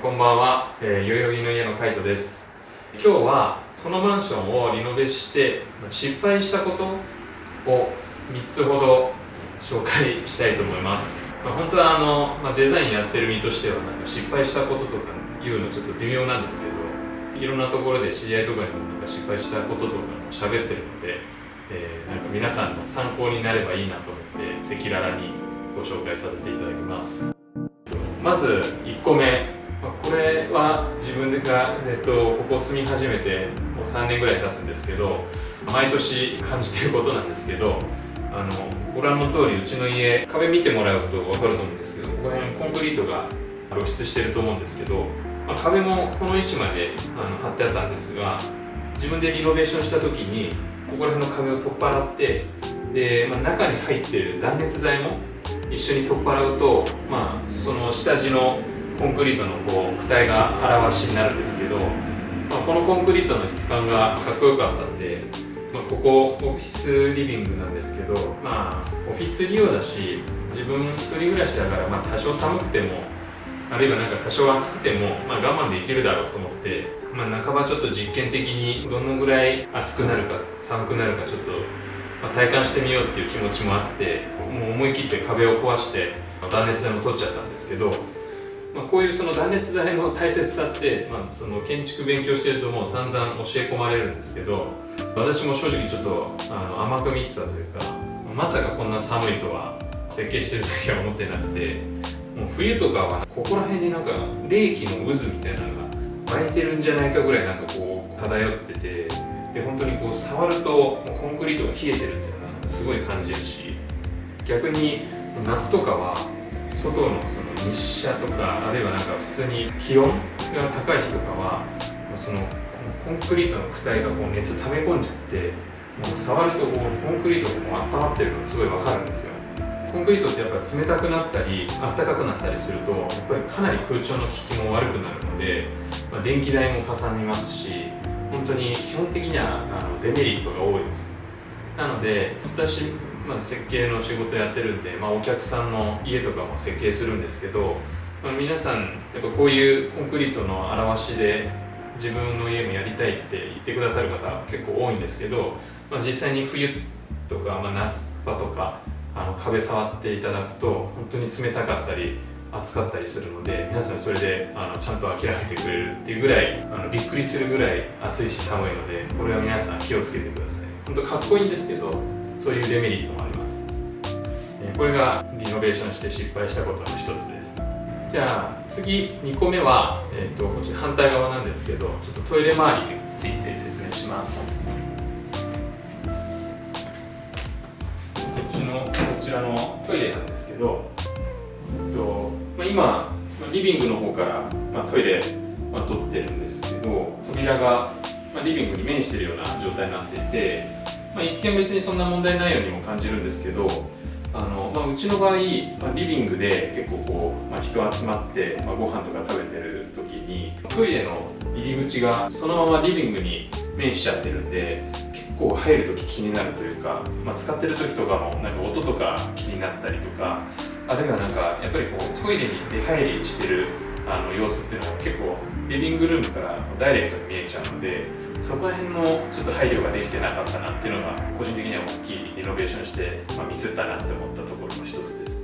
こんばんは、代々木の家のカイトです。今日はこのマンションをリノベして失敗したことを3つほど紹介したいと思います。本当はデザインやってる身としては失敗したこととかいうのちょっと微妙なんですけど、いろんなところで知り合いとかにも失敗したこととかも喋ってるので、皆さんの参考になればいいなと思って赤裸々にご紹介させていただきます。まず1個目、これは自分が、ここ住み始めてもう3年ぐらい経つんですけど、毎年感じていることなんですけど、ご覧の通りうちの家、壁見てもらうと分かると思うんですけど、ここら辺コンクリートが露出してると思うんですけど、壁もこの位置まで貼ってあったんですが、自分でリノベーションした時にここら辺の壁を取っ払って、で、中に入っている断熱材も一緒に取っ払うと、その下地のコンクリートの躯体があらわしになるんですけど、このコンクリートの質感がかっこよかったんで、ここオフィスリビングなんですけど、オフィス利用だし、自分一人暮らしだから、多少寒くてもあるいは多少暑くても、我慢できるだろうと思って、半ばちょっと実験的にどのぐらい暑くなるか寒くなるかちょっと体感してみようっていう気持ちもあって、もう思い切って壁を壊して断熱材も取っちゃったんですけど、こういうその断熱材の大切さって、その建築勉強してるともう散々教え込まれるんですけど、私も正直ちょっと甘く見てたというか、まさかこんな寒いとは設計してる時は思ってなくて、もう冬とかはここら辺に冷気の渦みたいなのが湧いてるんじゃないかぐらい漂ってて、で本当に触るとコンクリートが冷えてるっていうのがすごい感じるし、逆に夏とかは外のその日射とか、あるいは普通に気温が高い日とかはそのコンクリートの躯体が熱溜め込んじゃって、もう触るとコンクリートが温まってるのがすごい分かるんですよ。コンクリートってやっぱ冷たくなったり暖かくなったりすると、やっぱりかなり空調の効きも悪くなるので、電気代もかさみますし、本当に基本的にはデメリットが多いです。なので私、設計の仕事やってるんで、お客さんの家とかも設計するんですけど、皆さんやっぱこういうコンクリートの表しで自分の家もやりたいって言ってくださる方結構多いんですけど、実際に冬とか、夏場とか壁触っていただくと本当に冷たかったり暑かったりするので、皆さんそれでちゃんと諦めてくれるっていうぐらいびっくりするぐらい暑いし寒いので、これは皆さん気をつけてください。本当かっこいいんですけど、そういうデメリットもあります。これがリノベーションして失敗したことの一つです。じゃあ次2個目は、こっち反対側なんですけど、ちょっとトイレ周りについて説明します。こちらのトイレなんですけど、今リビングの方からトイレ取ってるんですけど、扉がリビングに面しているような状態になっていて、一見別にそんな問題ないようにも感じるんですけど、うちの場合リビングで結構人集まって、ご飯とか食べてる時にトイレの入り口がそのままリビングに面しちゃってるんで、結構入る時気になるというか、使ってる時とかも音とか気になったりとか、あるいはやっぱりトイレに出入りしてる様子っていうのは結構リビングルームからダイレクトに見えちゃうので、そこら辺のちょっと配慮ができてなかったなっていうのが個人的には大きいリノベーションして、ミスったなって思ったところの一つです。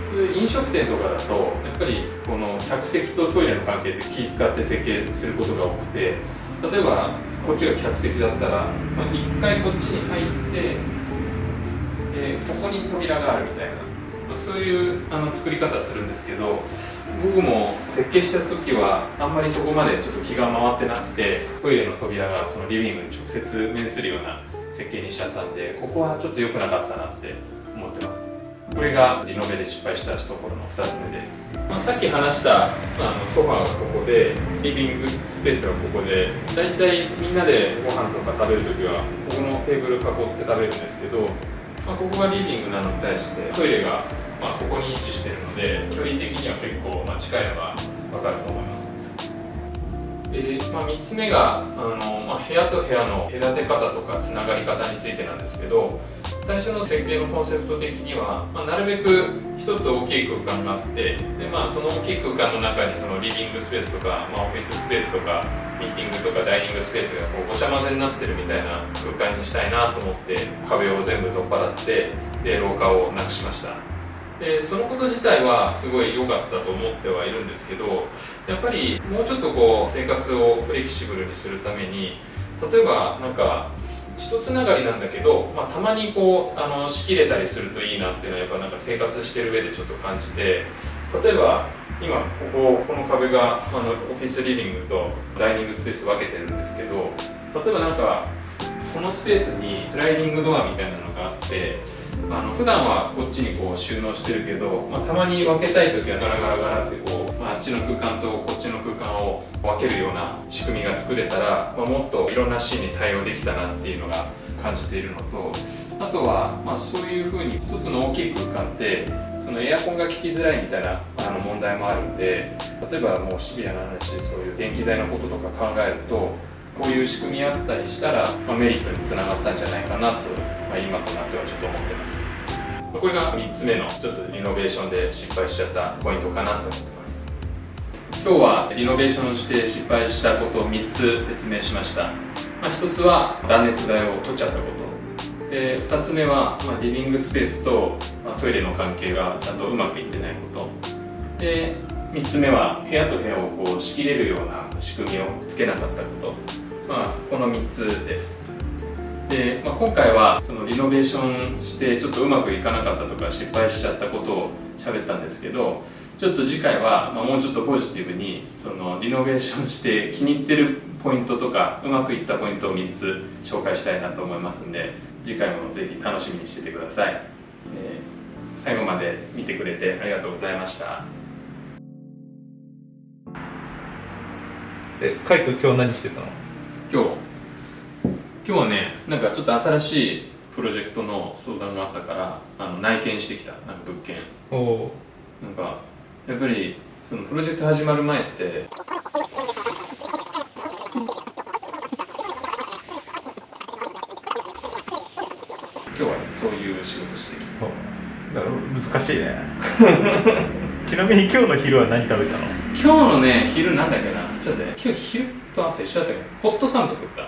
普通飲食店とかだとやっぱりこの客席とトイレの関係って気使って設計することが多くて、例えばこっちが客席だったら、1回こっちに入ってここに扉があるみたいな、そういう作り方するんですけど、僕も設計した時はあんまりそこまでちょっと気が回ってなくて、トイレの扉がそのリビングに直接面するような設計にしちゃったんで、ここはちょっと良くなかったなって思ってます。これがリノベで失敗したところの2つ目です。さっき話したソファーがここで、リビングスペースがここで、だいたいみんなでご飯とか食べるときはここのテーブル囲って食べるんですけど、ここがリビングなのに対してトイレがここに位置しているので、距離的には結構近いのが分かると思います。3つ目が部屋と部屋の隔て方とかつながり方についてなんですけど、最初の設計のコンセプト的には、なるべく一つ大きい空間があって、で、その大きい空間の中にそのリビングスペースとか、オフィススペースとかミーティングとかダイニングスペースがこうごちゃ混ぜになってるみたいな空間にしたいなと思って、壁を全部取っ払ってで廊下をなくしました。でそのこと自体はすごい良かったと思ってはいるんですけど、やっぱりもうちょっとこう生活をフレキシブルにするために、例えばなんか一つながりなんだけど、たまにこう仕切れたりするといいなっていうのはやっぱなんか生活してる上でちょっと感じて、例えば今この壁がオフィスリビングとダイニングスペース分けてるんですけど、例えばなんかこのスペースにスライディングドアみたいなのがあって、普段はこっちにこう収納してるけど、たまに分けたい時はガラガラガラってこう、あっちの空間とこっちの空間を分けるような仕組みが作れたら、もっといろんなシーンに対応できたなっていうのが感じているのと、あとは、そういうふうに一つの大きい空間ってそのエアコンが効きづらいみたいな問題もあるんで、例えばもうシビアな話でそういう電気代のこととか考えると、こういう仕組みあったりしたら、メリットにつながったんじゃないかなと、今となってはちょっと思ってます。これが3つ目のちょっとリノベーションで失敗しちゃったポイントかなと思ってます。今日はリノベーションして失敗したことを3つ説明しました。1つは断熱材を取っちゃったこと。で、2つ目はリビングスペースとトイレの関係がちゃんとうまくいってないこと。で、3つ目は部屋と部屋をこう仕切れるような仕組みをつけなかったこと。この3つです。で、今回はそのリノベーションしてちょっとうまくいかなかったとか失敗しちゃったことを喋ったんですけど、ちょっと次回はもうちょっとポジティブにそのリノベーションして気に入ってるポイントとかうまくいったポイントを3つ紹介したいなと思いますんで、次回もぜひ楽しみにしててください。最後まで見てくれてありがとうございました。カイト今日何してたの？今日はね、なんかちょっと新しいプロジェクトの相談があったから内見してきた、なんか物件。なんかやっぱりそのプロジェクト始まる前って今日はね、そういう仕事してきた。難しいね。ちなみに今日の昼は何食べたの？今日のね、昼なんだっけな、ちょっとね、今日昼と朝一緒だったけど、ホットサンド食った。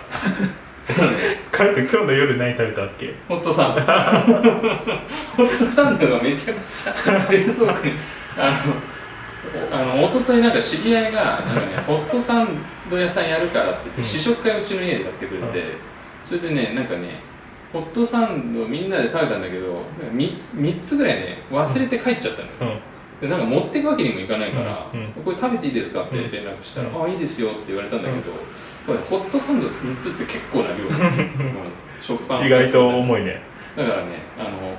カイト今日の夜何食べたっけ？ホットサンド。ホットサンドがめちゃくちゃ冷蔵庫に一昨日なんか知り合いがなんかね、ホットサンド屋さんやるからって言って試食会うちの家でやってくれて、それでね、なんかね、ホットサンドみんなで食べたんだけど、3つぐらいね忘れて帰っちゃったのよ。でなんか持っていくわけにもいかないから、これ食べていいですかって連絡したら、あ、いいですよって言われたんだけど、これホットサンド3つって結構な量。食パン意外と重いね。だからね、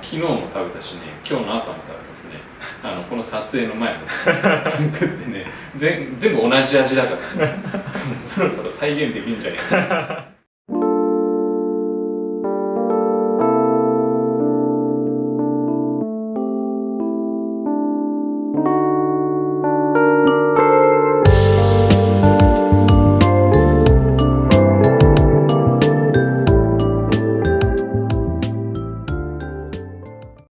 昨日も食べたしね、今日の朝も食べたしね、この撮影の前も食ってね、全部同じ味だからね、そろそろ再現できんじゃねえか。